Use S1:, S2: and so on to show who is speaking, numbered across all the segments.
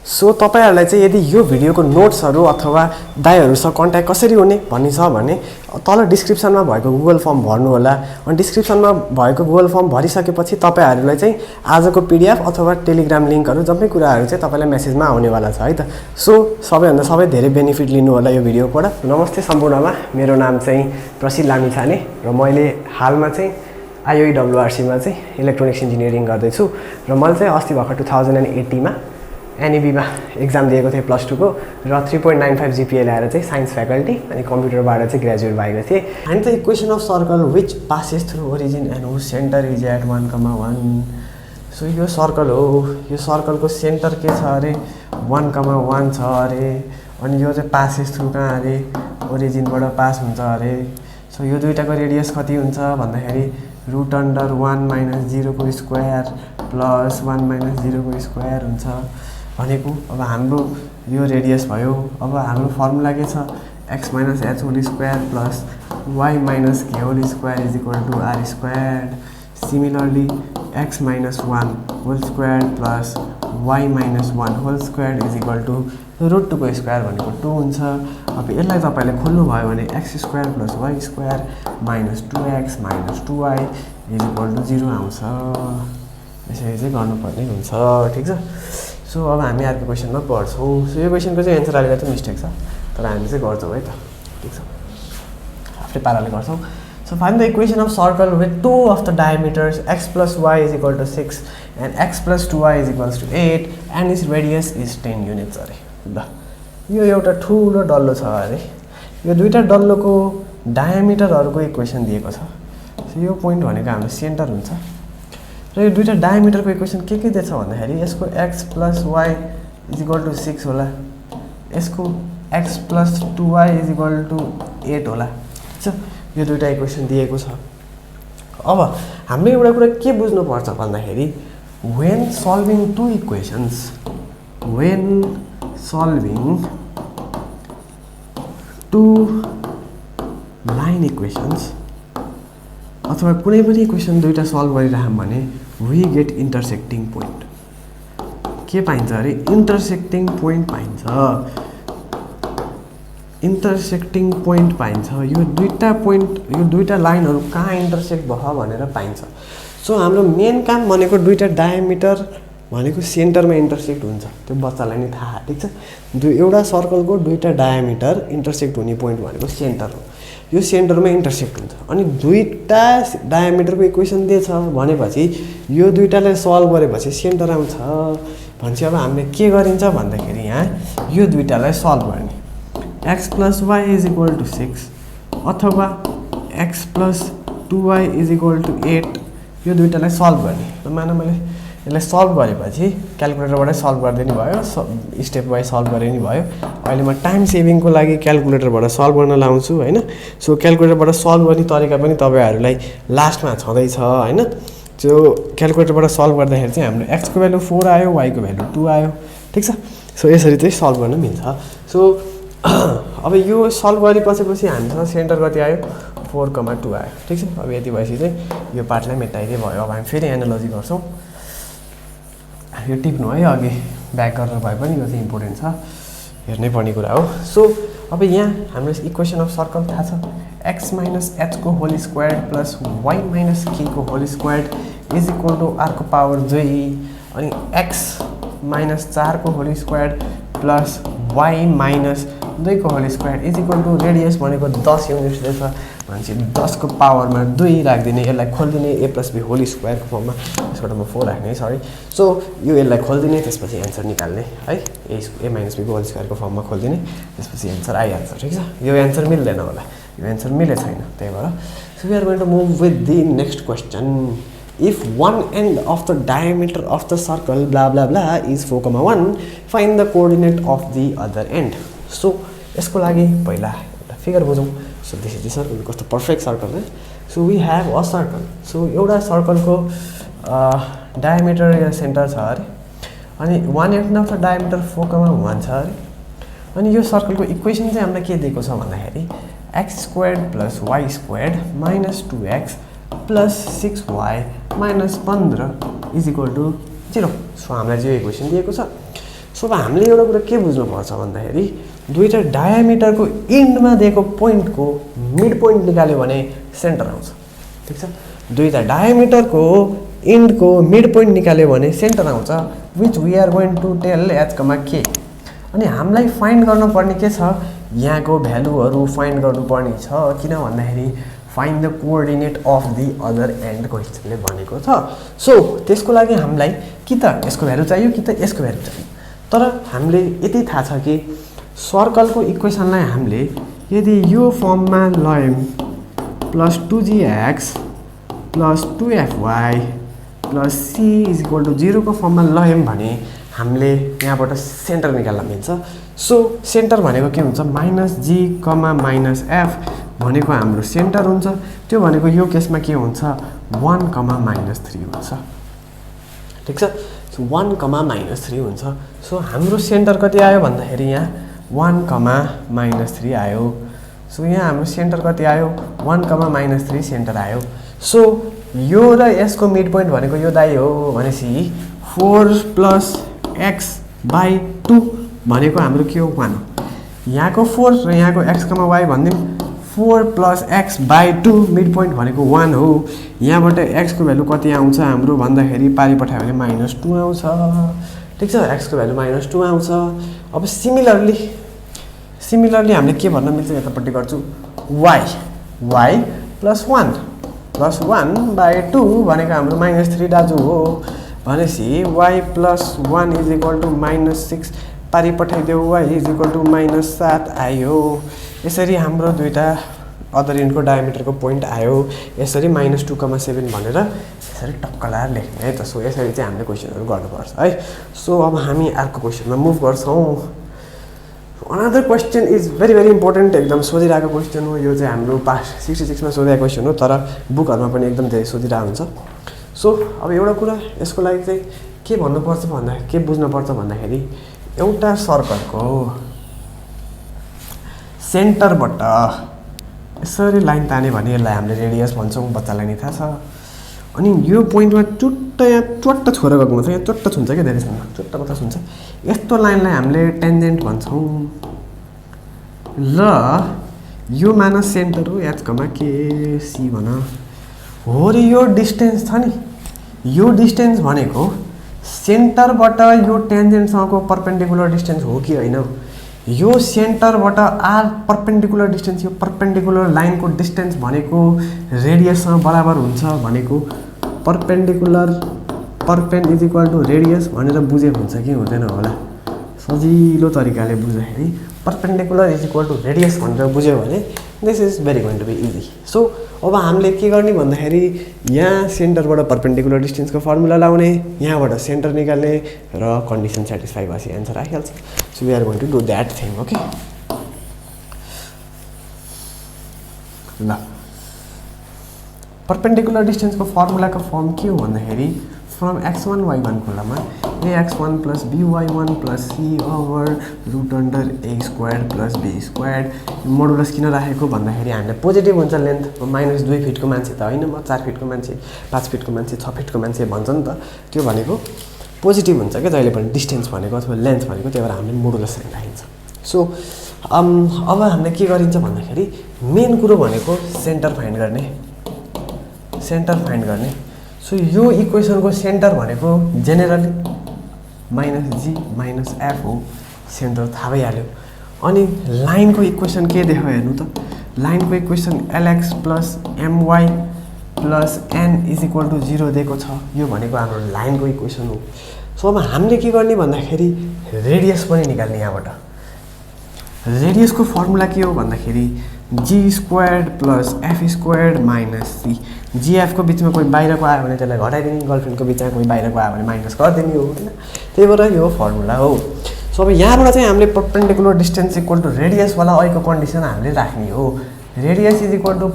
S1: So तपाईहरुलाई चाहिँ यदि यो भिडियोको नोट्सहरु अथवा दाइहरुसँग कन्ट्याक्ट कसरी हुने भन्ने छ भने तल डिस्क्रिप्सनमा भएको गुगल फर्म भर्नु होला। अनि डिस्क्रिप्सनमा भएको गुगल फर्म भरिसकेपछि तपाईहरुलाई चाहिँ आजको पीडीएफ अथवा टेलिग्राम लिंकहरु जम्मै कुराहरु चाहिँ तपाईलाई मेसेजमा आउनेवाला छ है त। सो सबैभन्दा सबै धेरै बेनिफिट लिनु होला यो भिडियोबाट। नमस्ते सम्पूर्णमा, मेरो नाम चाहिँ प्रसिद्ध लामिछाने र मैले हालमा चाहिँ IOEWRC मा चाहिँ इलेक्ट्रोनिक्स इन्जिनियरिङ गर्दै छु र मैले चाहिँ अस्ति भर्खर 2080 मा NEB मा एक्जाम दिएको थिएँ +2 को र 3.95 GPA ल्याएर चाहिँ साइन्स फ्याकल्टी अनि कम्प्युटरबाट चाहिँ ग्रेजुएट भएको थिएँ। अनि चाहिँ equation of circle which passes through origin and whose centre is at 1,1। So यो सर्कल हो, यो सर्कलको सेन्टर के छ अरे 1,1 छ अरे। अनि यो चाहिँ पासेस थ्रु कहाँ अरे ओरिजिनबाट पास हुन्छ अरे। सो यो दुईटाको रेडियस कति हुन्छ भन्दाखेरि √1 - 0 को स्क्वायर प्लस 1 - 0 को स्क्वायर हुन्छ भनेको। अब हाम्रो यो रेडियस भयो। अब हाम्रो फर्मुला के छ x - h whole square plus y - k whole square is equal to r square. Similarly x - 1 whole square plus y - 1 whole square is equal to √2 को स्क्वायर भनेको 2 हुन्छ। अब यसलाई तपाईले खोल्नु भयो भने x square plus y square minus 2x minus 2y is equal to 0 आउँछ। यसरी चाहिँ गर्नुपर्ने हुन्छ, ठीक छ। सो अब हामी अर्को क्वेशनमा पढ्छौँ। सो यो क्वेशनको चाहिँ एन्सर अलिकति मिस्टेक छ तर हामी चाहिँ गर्छौँ है त, ठीक छ। आफ्नै पाराले गर्छौँ। So find the equation of circle with 2 of the diameters x + y is equal to 6 and x + 2y is equals to 8 and its radius is 10 units अरे। ल यो एउटा ठुलो डल्लो छ अरे। यो दुईटा डल्लोको डायमिटरहरुको इक्वेसन दिएको छ। सो यो पोइन्ट भनेको हाम्रो सेन्टर हुन्छ र यो दुईटा डायमिटरको इक्वेसन के दिएछ भन्दाखेरि यसको x + y is equal to 6 होला, यसको x + 2y is equal to 8 होला। सो यो दुईटा इक्वेसन दिएको छ। अब हामीले एउटा कुरा के बुझ्नु पर्छ भन्दाखेरि when solving two equations, when solving two line equations अथवा कुनै पनि इक्वेसन दुईटा सल्भ गरिरहम भने we get intersecting point। के पाइन्छ अरे intersecting point पाइन्छ। intersecting point पाइन्छ। यो दुईटा पोइन्ट, यो दुईटा लाइनहरु कहाँ इन्टरसेक्ट भयो भनेर पाइन्छ। सो हाम्रो मेन काम भनेको दुईटा डायमिटर भनेको सेन्टरमा इन्टरसेक्ट हुन्छ, त्यो बच्चालाई नि थाहा, ठीक छ। एउटा सर्कलको दुईटा डायमिटर इन्टरसेक्ट हुने पोइन्ट भनेको सेन्टर हो। यो सेन्टरमा इन्टरसेक्ट हुन्छ। अनि दुईटा डायमिटरको इक्वेसन दिएछ भनेपछि यो दुईटालाई सल्भ गरेपछि सेन्टर आउँछ भन्छ। अब हामीले के गरिन्छ भन्दाखेरि यहाँ यो दुईटालाई सल्भ गर्ने x + y is equal to 6 अथवा x + 2y is equal to 8 यो दुईटालाई सल्भ गर्ने। र मानौ मैले यसलाई सल्भ गरेपछि क्याल्कुलेटरबाटै सल्भ गर्दै नि भयो, स्टेप वाइज सल्भ गरे नि भयो। अहिले म टाइम सेभिङको लागि क्याल्कुलेटरबाट सल्भ गर्न लाउँछु हैन। सो क्याल्कुलेटरबाट सल्भ गर्ने तरिका पनि तपाईहरुलाई लास्टमा छँदै छ हैन। जो क्याल्कुलेटरबाट सल्भ गर्दाखेरि चाहिँ हाम्रो x को भ्यालु 4 आयो, y को भ्यालु 2 आयो, ठीक छ। सो यसरी चाहिँ सल्भ गर्न मिल्छ। सो अब यो सल्भ गरिपछि हामीसँग सेन्टर कति आयो 4,2 आयो, ठीक छ। अब यति भएपछि चाहिँ यो पार्टलाई मेटाइदिए भयो। अब हामी फेरि एनालोजी गर्छौँ। यो टिप्नु है, अघि ब्याक गर्न भए पनि यो चाहिँ इम्पोर्टेन्ट छ, हेर्नै पर्ने कुरा हो। सो अब यहाँ हाम्रो इक्वेसन अफ सर्कल थाहा छ x - h को whole square plus y - k को whole square is equal to r को पावर 2 अनि x - 4 को होल स्क्वायर प्लस y - 2 को whole square is equal to radius भनेको 10 युनिट्स रहेछ भनेपछि 10 को पावरमा 2 राख्दिने, यसलाई खोल्दिने a + b होल स्क्वायर को फर्ममा। यसबाट म 4 राख्ने, सरी। सो यो यसलाई खोल्दिने, त्यसपछि एन्सर निकाल्ने है। a - b को होल स्क्वायर को फर्ममा खोल्दिने, त्यसपछि एन्सर आइहाल्छ, ठीक छ। यो एन्सर मिल्दैन होला, यो एन्सर मिले छैन, त्यही भएर। So we are going to move with the next question. If one end of the diameter of the circle blah blah blah is 4,1, find the coordinate of the other end. So यसको लागि पहिला एउटा figure बुझौँ। So this is the circle, कस्तो perfect circle है। So we have a circle. So एउटा सर्कलको diameter या सेन्टर छ अरे। अनि one end of the diameter 4,1 छ अरे। अनि यो सर्कलको इक्वेसन चाहिँ हामीलाई के दिएको छ भन्दाखेरि x² + y² - 2x + 6y - 15 is equal to 0। So हामीलाई चाहिँ यो इक्वेसन दिएको छ। सो अब हामीले एउटा कुरा के बुझ्नुपर्छ भन्दाखेरि दुईटा डायामिटरको इन्डमा दिएको पोइन्टको मिड पोइन्ट निकाल्यो भने सेन्टर आउँछ। ठिक छ, दुईटा डायामिटरको इन्डको मिड पोइन्ट निकाल्यो भने सेन्टर आउँछ, which we are going to tell H comma K. अनि हामीलाई फाइन्ड गर्नुपर्ने के छ, यहाँको भ्यालुहरू फाइन्ड गर्नुपर्ने छ, किन भन्दाखेरि find the coordinate of the other end क्वेसनले भनेको छ। सो त्यसको लागि हामीलाई कि त यसको भ्यालु चाहियो कि त यसको भ्यालु चाहियो। तर हामीले यति थाहा छ कि सर्कलको इक्वेसनलाई हामीले यदि यो फर्ममा लयौँ plus 2gx plus 2fy plus c is equal to 0 को फर्ममा लयौँ भने हामीले यहाँबाट सेन्टर निकाल्न मिल्छ। सो सेन्टर भनेको के हुन्छ, -g, -f भनेको हाम्रो सेन्टर हुन्छ। त्यो भनेको यो केसमा के हुन्छ, 1, -3 हुन्छ। ठिक छ, सो 1, -3 हुन्छ। सो हाम्रो सेन्टर कति आयो भन्दाखेरि यहाँ 1, -3 आयो। सो यहाँ हाम्रो सेन्टर कति आयो, 1, -3 सेन्टर आयो। सो यो र यसको मिड पोइन्ट भनेको यो दाइ हो भनेपछि 4 + x/2 भनेको हाम्रो के हो, 1 हो। यहाँको 4 र यहाँको x, y भनिदिउँ, 4 + x/2 mid point भनेको 1 हो। यहाँबाट x को भ्यालु कति आउँछ हाम्रो भन्दाखेरि पारि पठायो भने -2 आउँछ। ठिक छ, x को भ्यालु -2 आउँछ। अब सिमिलरली हामीले के भन्न मिल्छ, यतापट्टि गर्छु, y + 1 भनेको हाम्रो -3 दाजु हो भनेपछि y + 1 = -6 पारि पठाइदेऊ, y = -7 आयो। यसरी हाम्रो दुईटा अदर इन्डको डायमिटरको पोइन्ट आयो। यसरी -2,7 भनेर यसरी टक्क लाएर लेख्ने है त। सो यसरी चाहिँ हामीले क्वेसनहरू गर्नुपर्छ है। सो अब हामी अर्को क्वेसनमा मुभ गर्छौँ। Another question is very very important, एकदम सोधिरहेको क्वेसन हो। यो चाहिँ हाम्रो पास्ट 66 मा सोधेको क्वेसन हो, तर बुकहरूमा पनि एकदम धेरै सोधिरहेको हुन्छ। सो अब एउटा कुरा यसको लागि चाहिँ के भन्नुपर्छ भन्दा के बुझ्नुपर्छ भन्दाखेरि एउटा सर्कलको सेन्टरबाट यसरी लाइन ताने भने यसलाई हामीले रेडियस भन्छौँ, बच्चालाई नि थाहा छ। अनि यो पोइन्टमा यहाँ चट्ट छोएर गएको हुन्छ, यहाँ चट्ट छुन्छ क्या धेरैसँग, चट्ट कता छुन्छ, यस्तो लाइनलाई हामीले टेन्जेन्ट भन्छौँ। र यो मानस सेन्टर हो, एच, के, सी भन हो। र यो डिस्टेन्स छ नि, यो डिस्टेन्स भनेको सेन्टरबाट यो टेन्जेन्टसँगको पर्पेन्डिकुलर डिस्टेन्स हो कि होइन। यो सेन्टरबाट आर पर्पेन्डिकुलर डिस्टेन्स, यो पर्पेन्डिकुलर लाइनको डिस्टेन्स भनेको रेडियससँग बराबर हुन्छ भनेको पर्पेन इज इक्वल टु रेडियस भनेर बुझे हुन्छ कि हुँदैन होला। सजिलो तरिकाले बुझ्दाखेरि perpendicular is equal to radius भनेर बुझ्यो भने this is very going to be easy. So अब हामीले के गर्ने भन्दाखेरि यहाँ सेन्टरबाट पर्पेन्डिकुलर डिस्टेन्सको फर्मुला लाउने, यहाँबाट सेन्टर निकाल्ने र कन्डिसन सेटिस्फाई भएपछि एन्सर आइहाल्छ। So we are going to do that thing. Okay, ल पर्पेन्डिकुलर डिस्टेन्सको फर्मुलाको फर्म के हो भन्दाखेरि फ्रम x1 y1 खोलामा ax1 + by1 + c/√a² + b²। Modulus किन राखेको भन्दाखेरि हामीले पोजिटिभ हुन्छ लेन्थ, -2 फिटको मान्छे त होइन, म 4 फिटको मान्छे, 5 फिटको मान्छे, 6 फिटको मान्छे भन्छ नि त, त्यो भनेको पोजिटिभ हुन्छ क्या जहिले पनि डिस्टेन्स भनेको अथवा लेन्थ भनेको, त्यही भएर हामीले मोडुलस राखिन्छ। सो अब हामीले के गरिन्छ भन्दाखेरि मेन कुरो भनेको सेन्टर फाइन्ड गर्ने। सो यो इक्वेसनको सेन्टर भनेको जेनेरली -g -f हो, सेन्टर थाहा भइहाल्यो। अनि लाइनको इक्वेसन के देख्यो हेर्नु त, लाइनको इक्वेसन lx + my + n = 0 दिएको छ। यो भनेको हाम्रो लाइनको इक्वेसन हो। सो अब हामीले के गर्ने भन्दाखेरि रेडियस पनि निकाल्ने। यहाँबाट रेडियसको फर्मुला के हो भन्दाखेरि g² + f² - c। gf को बिचमा कोही बाहिरको आयो भने त्यसलाई घटाइदिने, गर्लफ्रेन्डको बिचमा कोही बाहिरको आयो भने माइनस गरिदिने हो होइन, त्यही भएर यो फर्मुला हो। सो अब यहाँबाट चाहिँ हामीले perpendicular distance equal to radius वाला अहिलेको कन्डिसन हामीले राख्ने हो। Radius is equal to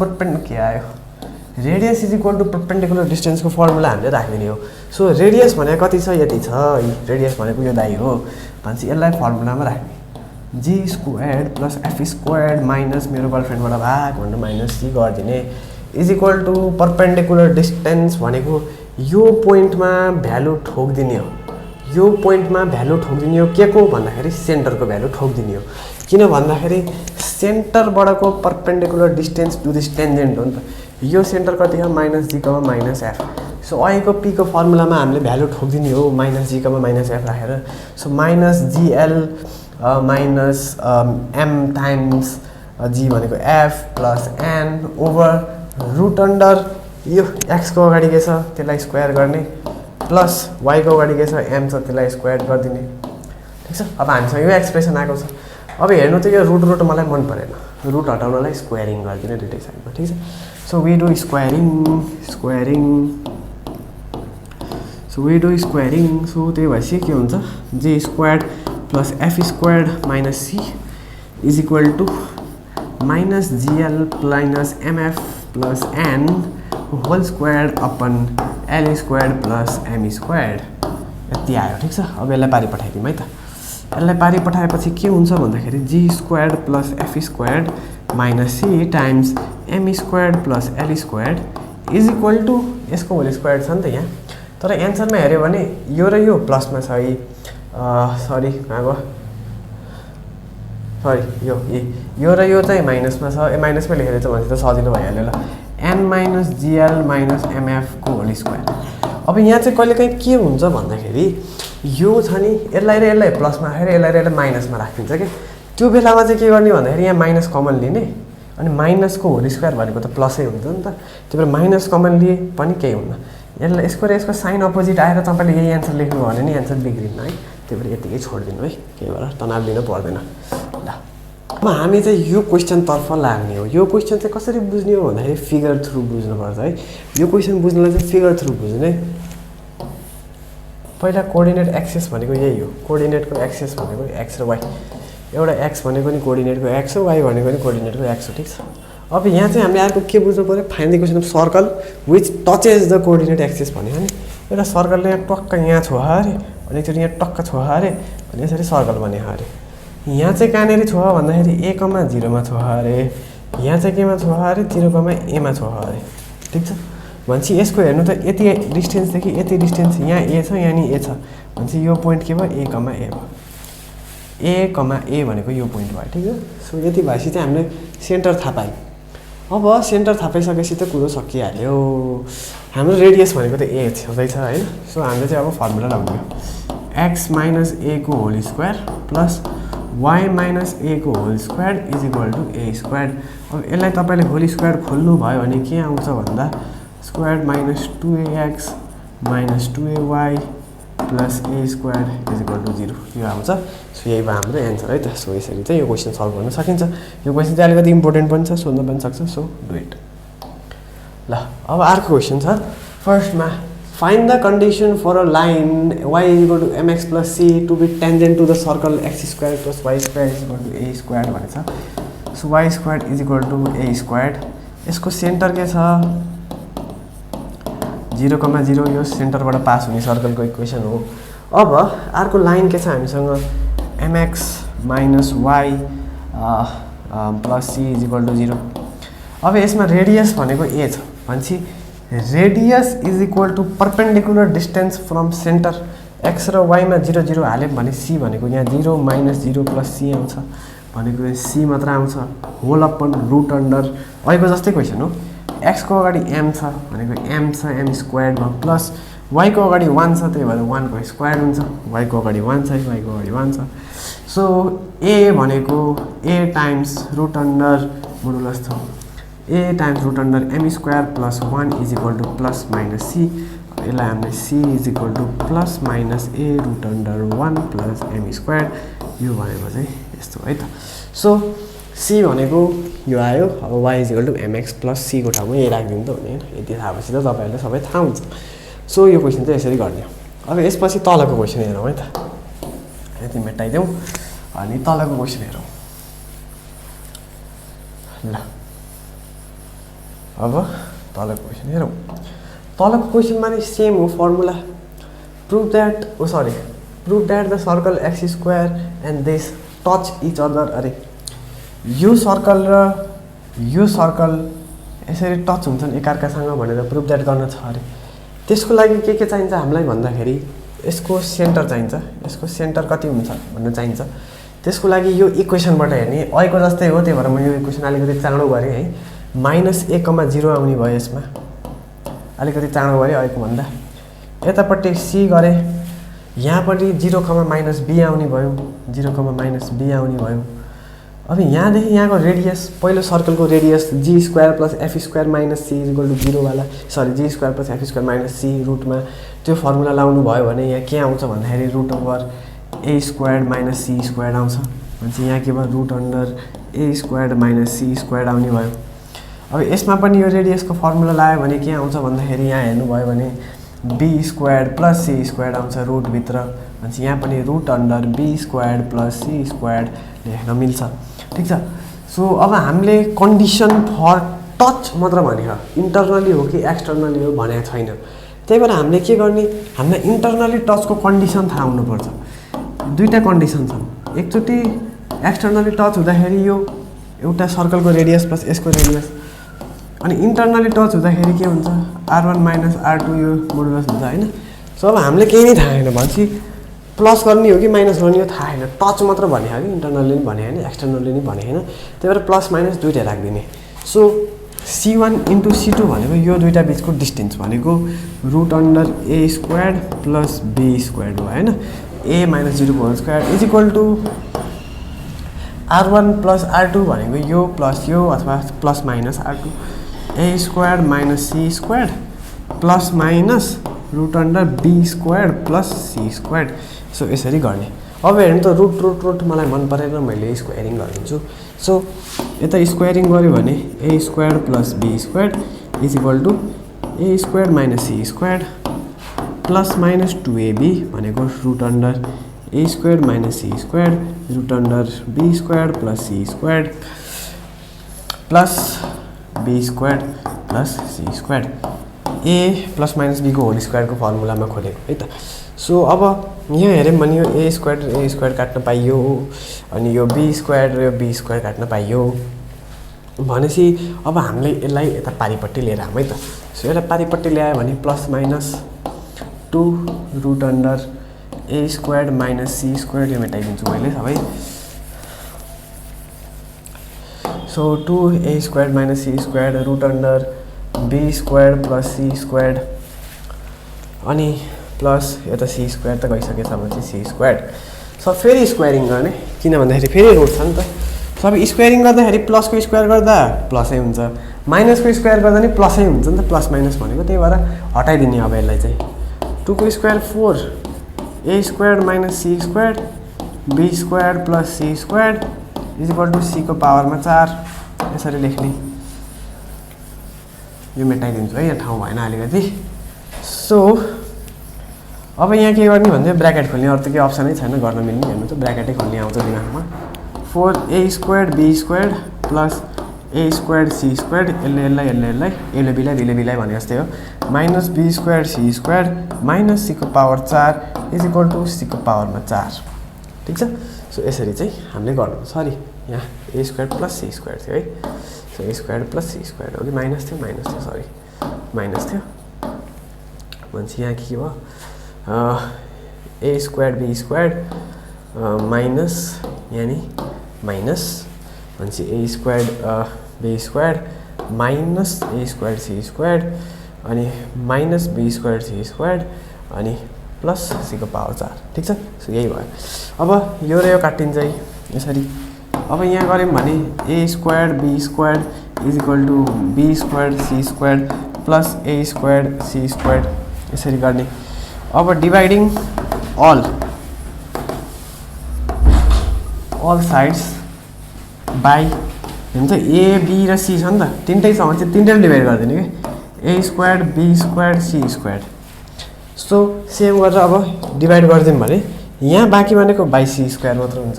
S1: radius is equal to perpendicular डिस्टेन्सको फर्मुला हामीले राखिदिने हो। सो रेडियस भनेको कति छ, यति छ, रेडियस भनेको यो दाइ हो भनेपछि यसलाई फर्मुलामा राख्ने, g² + f² - मेरो गर्लफ्रेन्डबाट भाग भनेर -c गरिदिने is equal to perpendicular distance भनेको यो पोइन्टमा भ्यालु ठोकिदिने हो। यो पोइन्टमा भ्यालु ठोकिदिने हो के को भन्दाखेरि सेन्टरको भ्यालु ठोकिदिने हो किन भन्दाखेरि सेन्टरबाटको perpendicular distance to this tangent हो नि त यो सेन्टर कति हो -g,-f सो अहिलेको p को फर्मुलामा हामीले भ्यालु ठोकिदिने हो -g,-f राखेर so -gl -m times g भनेको f plus n over root under यो x को अगाडि के छ त्यसलाई स्क्वायर गर्ने प्लस y को अगाडि के छ m छ त्यसलाई स्क्वायर गरिदिने ठीक छ। अब हामीसँग यो एक्सप्रेसन आएको छ अब हेर्नु त यो रुट मलाई मन परेन रुट हटाउनलाई स्क्वायरिङ गरिदिने दुईटै साइडमा ठीक छ। So we do squaring so त्यही भएपछि के हुन्छ g squared plus f squared minus c is equal to -gl minus mf plus n whole squared upon l squared plus m squared यति आयो ठीक छ। अब यसलाई पारि पठाइदिउँ है त यसलाई पारि पठाएपछि के हुन्छ भन्दाखेरि g squared plus f squared minus c times m squared plus l squared is equal to यसको होल स्क्वायर्ड छ नि त यहाँ तर एन्सरमा हेऱ्यो भने यो र यो प्लसमा छ है सरी कहाँ गयो सरी यो र यो चाहिँ माइनसमा छ माइनसमा लेखेर चाहिँ भने त सजिलो भइहाल्यो ल n minus gl minus mf को होल स्क्वायर। अब यहाँ चाहिँ कहिलेकाहीँ के हुन्छ भन्दाखेरि यो छ नि यसलाई र यसलाई प्लसमा राखेर यसलाई र यसलाई माइनसमा राखिदिन्छ कि त्यो बेलामा चाहिँ के गर्ने भन्दाखेरि यहाँ माइनस कमन लिने अनि माइनसको होल स्क्वायर भनेको त प्लसै हुन्छ नि त त्यही भएर माइनस कमन लिए पनि केही हुन्न यसलाई यसको र यसको साइन अपोजिट आएर तपाईँले यही एन्सर लेख्नु भने नि एन्सर बिग्रिन्न है त्यही भएर यतिकै छोडिदिनु है केही भएर तनाव लिनु पर्दैन ल। अब हामी चाहिँ यो क्वेसनतर्फ लाग्ने हो यो क्वेसन चाहिँ कसरी बुझ्ने हो भन्दाखेरि फिगर थ्रु बुझ्नुपर्छ है यो क्वेसन बुझ्नलाई चाहिँ फिगर थ्रु बुझ्ने पहिला कोअर्डिनेट एक्सेस भनेको यही हो कोअर्डिनेटको एक्सेस भनेको एक्स र वाइ एउटा एक्स भनेको नि कोअर्डिनेटको एक्स हो वाइ भनेको नि कोअर्डिनेटको एक्स हो ठीक छ। अब यहाँ चाहिँ हामीले अर्को के बुझ्नु पऱ्यो find the equation of circle which touches the coordinate axes भन्यो नि एउटा सर्कलले यहाँ टक्क यहाँ छोहा अरे अनि एकचोटि यहाँ टक्क छोहा अरे अनि यसरी सर्कल बन्यो अरे यहाँ चाहिँ कहाँनिर छोहा भन्दाखेरि a,0 मा छोहा अरे यहाँ चाहिँ केमा छोहा अरे 0,a मा छोहा अरे ठिक छ। भनेपछि यसको हेर्नु त यति डिस्टेन्सदेखि यति डिस्टेन्स यहाँ a छ यहाँ नि a छ भनेपछि यो पोइन्ट के भयो a,a भयो a,a भनेको यो पोइन्ट भयो ठिक छ। सो यति भएपछि चाहिँ हामीले सेन्टर थाहा पायौँ अब सेन्टर थाहा पाइसकेपछि त कुरो सकिहाल्यो हाम्रो रेडियस भनेको त a छँदैछ होइन। सो हामीले चाहिँ अब फर्मुला लगाउने x माइनस a को whole square plus y minus a को whole square is equal to a square. अब यसलाई तपाईँले होल स्क्वायर खोल्नु भयो भने के आउँछ भन्दा square minus 2ax minus 2ay plus a square is equal to 0 यो आउँछ। सो यही भयो हाम्रो एन्सर है त। सो यसरी चाहिँ यो क्वेसन सल्भ गर्न सकिन्छ यो क्वेसन चाहिँ अलिकति इम्पोर्टेन्ट पनि छ सोध्न पनि सक्छ सो डु इट ल। अब अर्को क्वेसन छ फर्स्टमा find the condition for a line y is equal to mx plus c to be tangent to the circle x square plus y square is equal to a square भनेछ। So y square is equal to a square यसको centre के छ 0,0 यो सेन्टरबाट pass हुने सर्कलको equation हो। अब अर्को line के छ हामीसँग mx minus y plus c is equal to 0। अब यसमा रेडियस भनेको a छ भनेपछि radius is equal to perpendicular distance from centre x र y मा 0 0 हाल्यौँ भने c भनेको यहाँ 0 माइनस 0 प्लस c आउँछ भनेको c मात्र आउँछ होल अपन रुट अन्डर अहिलेको जस्तै क्वेसन हो x को अगाडि m छ भनेको m छ m स्क्वायर्ड भयो प्लस y को अगाडि 1 छ त्यही भएर 1 को स्क्वायर हुन्छ y को अगाडि 1 छ y को अगाडि 1 छ। सो a भनेको a times root under modulus छ a times root under m square plus 1 is equal to plus minus c यसलाई हामीले c is equal to plus minus a root under 1 plus m square यो भनेको चाहिँ यस्तो है त। सो c भनेको यो आयो अब y is equal to mx plus c को ठाउँमा यही राखिदिनु त हुने होइन यति थाहा भएपछि त तपाईँहरूलाई सबै थाहा हुन्छ। सो यो क्वेसन चाहिँ यसरी गर्ने हो। अब यसपछि तलको क्वेसन हेरौँ है त यति मेटाइदेऊ अनि तलको क्वेसन हेरौँ ल। अब तलको क्वेसन हेरौँ तलको क्वेसनमा नि सेम हो formula prove that the circle x square and this touch each other अरे यो सर्कल र यो सर्कल यसरी टच हुन्छन् एकअर्कासँग भनेर प्रुभ द्याट गर्न छ अरे त्यसको लागि के चाहिन्छ हामीलाई भन्दाखेरि यसको सेन्टर चाहिन्छ, यसको सेन्टर कति हुन्छ भन्नु चाहिन्छ। त्यसको लागि यो इक्वेसनबाट हेर्ने अहिलेको जस्तै हो, त्यही भएर म यो इक्वेसन अलिकति चाँडो गरेँ है। -a,0 आउने भयो, यसमा अलिकति चाँडो गरेँ अहिलेको भन्दा। यतापट्टि c गरेँ, यहाँपट्टि 0, -b आउने भयो, 0, -b आउने भयो। अब यहाँदेखि यहाँको रेडियस, पहिलो सर्कलको रेडियस g² + f² - c = 0 वाला, सरी g² + f² - c रुटमा त्यो फर्मुला लाउनु भयो भने यहाँ के आउँछ भन्दाखेरि √a² - c² आउँछ। भनेपछि यहाँ के भयो, √a² - c² आउने भयो। अब यसमा पनि यो रेडियसको फर्मुला लायो भने के आउँछ भन्दाखेरि यहाँ हेर्नुभयो भने b² + c² आउँछ रुटभित्र। भनेपछि यहाँ पनि √b² + c² लेख्न मिल्छ। ठिक छ। सो अब हामीले कन्डिसन फर टच मात्र भनेको, इन्टरनली हो कि एक्सटर्नली हो भनेको छैन। त्यही भएर हामीले के गर्ने, हामीलाई इन्टरनली टचको कन्डिसन थाहा हुनुपर्छ। दुईवटा कन्डिसन छन्। एकचोटि एक्सटर्नली टच हुँदाखेरि यो एउटा सर्कलको रेडियस प्लस यसको रेडियस, अनि इन्टरनली टच हुँदाखेरि के हुन्छ, r1 - r2 यो मोडुलस हुन्छ होइन। सो अब हामीले केही नै थाहा छैन भनेपछि प्लस गर्ने हो कि माइनस गर्ने हो थाहा छैन। टच मात्र भने हो कि इन्टरनली पनि भने होइन, एक्सटर्नली पनि भने होइन। त्यही भएर प्लस माइनस दुइटै राखिदिने। सो c1 × c2 भनेको यो दुईवटा बिचको डिस्टेन्स भनेको √a² + b² हो होइन। a - 0² = r1 + r2 भनेको यो प्लस यो अथवा plus minus r2 a² - c² plus minus √b² + c²। So यसरी गर्ने। अब हेर्नु त रुट मलाई मन परेन, मैले स्क्वायरिङ गरिदिन्छु। सो यता स्क्वायरिङ गऱ्यो भने a² + b² = a² - c² plus minus 2ab भनेको √a² - c² √b² + c² plus b² + c²। a + - b को होल स्क्वायरको फर्मुलामा खोलेको है त। सो अब यहाँ हेऱ्यौँ भने यो a² काट्न पाइयो, अनि यो b² र यो b² काट्न पाइयो। भनेपछि अब हामीले यसलाई यता पारिपट्टि लिएर आऊँ है त। सो यसलाई पारिपट्टि ल्यायो भने प्लस माइनस 2 √a² - c² यो मेटाइदिन्छु मैले सबै। So 2a² - c² √b² + c² अनि प्लस यता c² त गइसकेछ भनेपछि c²। सो फेरि स्क्वायरिङ गर्ने, किन भन्दाखेरि फेरि रुट छ नि त। सो अब स्क्वायरिङ गर्दाखेरि प्लसको स्क्वायर गर्दा प्लसै हुन्छ, माइनसको स्क्वायर गर्दा नि प्लसै हुन्छ नि त, प्लस माइनस भनेको। त्यही भएर हटाइदिने अब यसलाई चाहिँ। 2 को square 4 a² - c² b² + c² = c को पावरमा 4 यसरी लेख्ने। यो मेटाइदिन्छु है, यहाँ ठाउँ भएन अलिकति। सो अब यहाँ के गर्ने भन्दा ब्र्याकेट खोल्ने, अरू त केही अप्सनै छैन गर्न मिल्ने। हेर्नु त ब्र्याकेटै खोल्ने आउँछ दिमागमा। 4a² b² plus a² c², यसलाई यसले बिलाई भने जस्तै हो, minus b² c² minus c को पावर 4 = c को पावरमा 4। ठिक छ। सो यसरी चाहिँ हामीले गर्नु। सरी यहाँ a² + c² थियो है। सो a² + c² हो कि माइनस थियो सरी माइनस थियो। भनेपछि यहाँ के भयो, a² b² माइनस यानी माइनस, भनेपछि a² b² minus a² c² अनि माइनस b² c² अनि प्लस c को पावर 4। ठिक छ। सो यही भयो। अब यो र यो काटिन्छ है यसरी। अब यहाँ गऱ्यौँ भने a² b² = b² c² plus a² c² यसरी गर्ने। अब डिभाइडिङ अल साइड्स बाई, हुन्छ a b र c छ नि त, तिनटै छ भने चाहिँ तिनटैले डिभाइड गरिदिने कि a² b² c²। So same गरेर अब डिभाइड गरिदिउँ भने यहाँ बाँकी भनेको c² मात्र हुन्छ।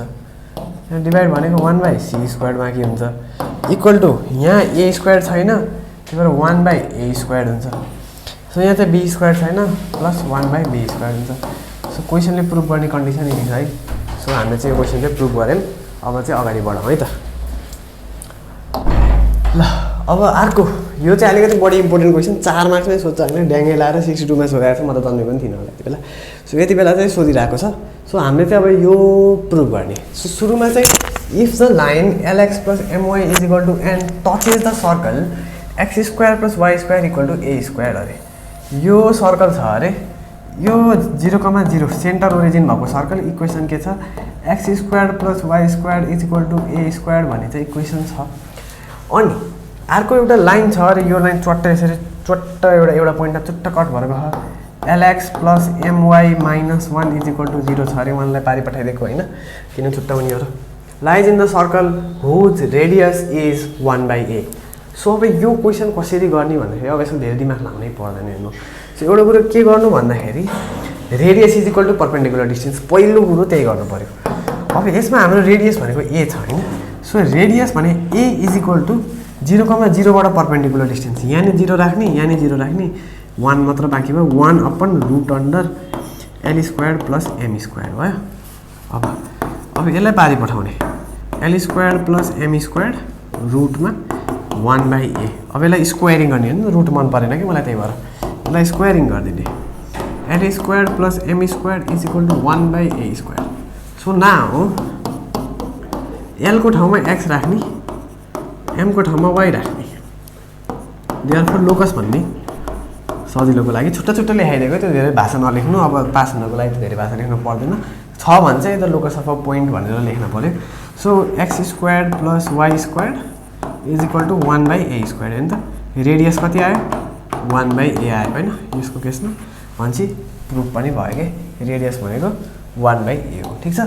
S1: यहाँ डिभाइड भनेको 1/c² बाँकी हुन्छ = यहाँ a² छैन, त्यही भएर 1/a² हुन्छ। सो यहाँ चाहिँ b² छैन, प्लस 1/b² हुन्छ। सो क्वेसनले प्रुभ गर्ने कन्डिसन यही छ है। सो हामीले चाहिँ यो क्वेसन चाहिँ प्रुभ गऱ्यौँ। अब चाहिँ अगाडि बढौँ है त। ल अब अर्को यो चाहिँ अलिकति बढी इम्पोर्टेन्ट क्वेसन 4 मार्क्समै सोध्छ होइन ड्याङ्गे लाएर 62 मा सोधेको छ म त जन्मे पनि थिइनँ होला यति बेला सो यति बेला चाहिँ सोधिरहेको छ सो हामीले चाहिँ अब यो प्रुभ गर्ने सो सुरुमा चाहिँ if the line lx plus my is equal to n touches the circle x square plus y square equal to a square अरे यो सर्कल छ अरे यो 0,0 सेन्टर ओरिजिन भएको सर्कल इक्वेसन के छ x square plus y square is equal to a square भन्ने चाहिँ इक्वेसन छ अनि अर्को एउटा लाइन छ अरे यो लाइन चट्ट यसरी चट्ट एउटा पोइन्टमा चुट्ट कट भएर गयो lx plus my minus 1 is equal to 0 छ अरे उहाँलाई पारि पठाइदिएको होइन किन छुट्टाउने हो र lies in the circle whose radius is 1/a so अब यो क्वेसन कसरी गर्ने भन्दाखेरि अब यसको धेरै दिमाग लाउनै पर्दैन हेर्नु सो एउटा कुरो के गर्नु भन्दाखेरि radius is equal to perpendicular distance पहिलो कुरो त्यही गर्नु पर्यो अब यसमा हाम्रो रेडियस भनेको a छ होइन सो रेडियस भने a इज इक्वल टु 0,0 बाट परपेन्डिकुलर डिस्टेन्स यहाँ 0 राख्ने यहाँ 0 राख्ने 1 मात्र बाँकी भयो 1 upon root under l square plus m square भयो अब यसलाई पारि पठाउने l square plus m square रुटमा 1/a अब यसलाई स्क्वायरिङ गर्ने होइन रुट मन परेन कि मलाई त्यही भएर यसलाई स्क्वायरिङ गरिदिने l square plus m square is equal to 1/a square so now l को ठाउँमा x राख्ने m को ठाउँमा y राख्ने देयरफोर लोकस भन्ने सजिलोको लागि छुट्टा छुट्टा लेखाइदिएको त्यो धेरै भाषा नलेख्नु अब पास हुनको लागि धेरै भाषा लेख्नु पर्दैन छ भने चाहिँ the locus of a point भनेर लेख्न पर्यो so x square plus y square is equal to 1/a square होइन त रेडियस कति आयो 1/a आयो होइन यसको केसमा भनेपछि प्रुफ पनि भयो कि रेडियस भनेको 1/a हो ठिक छ